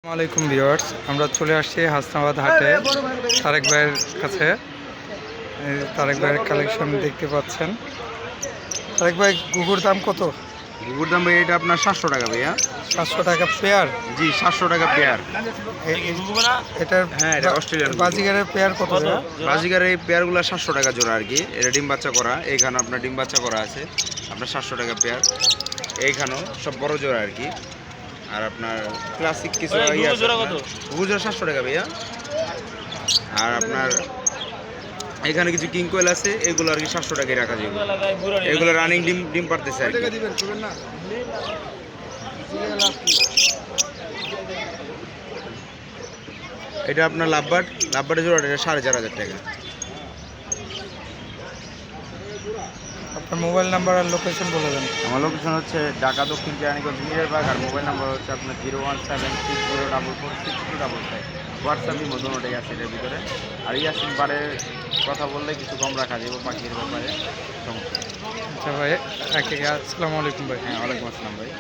আসসালামাইকুম ভিউয়ার্স, আমরা চলে আসছি হাসনাবাদ হাটে তারেক ভাইয়ের কাছে। তারেক ভাইয়ের কালেকশন দেখতে পাচ্ছেন। তারেক ভাই, ঘুঘুর দাম কত? ঘুঘুর দাম ভাই এটা আপনার 700 টাকা ভাইয়া। 700 টাকা পেয়ার? জি 700 টাকা পেয়ার। এটার হ্যাঁ, এটা অস্ট্রেলিয়ান বাজিগারের পেয়ার কত? বাজিগার এই পেয়ারগুলো 700 টাকা জোড়া আর কি। এটা ডিম বাচ্চা করা, এইখানে আপনার ডিম বাচ্চা করা আছে আপনার 700 টাকা পেয়ার। এইখানেও সব বড় জোড়া আর কি। আর আপনার ক্লাসিক কিছু ঘুঘুর জোড়া 700 টাকা ভাইয়া। আর আপনার এখানে কিছু কিং কোয়েল আছে, এগুলো আর কি 700 টাকায় রাখা যাবে। এগুলো রানিং ডিম পারতেছে আর কি। এটা আপনার লাভবার্ডের জোড়াটা 4,500 টাকা। আপনার মোবাইল নাম্বার আর লোকেশন বলে দেন। আমার লোকেশন হচ্ছে ঢাকা দক্ষিণ কেরানীগঞ্জ মিরেরবাগ, আর মোবাইল নাম্বার হচ্ছে আপনার 01760446255। হোয়াটসঅ্যাপই মধ্যমটাই আছে এটার ভিতরে। আর ইয়াসিন বারের কথা বললে কিছু কম রাখা যাবে পাখির ব্যাপারে, সমস্যা। আচ্ছা ভাই, আসসালামু আলাইকুম ভাই। হ্যাঁ, ওয়ালাইকুম আসসালাম ভাই।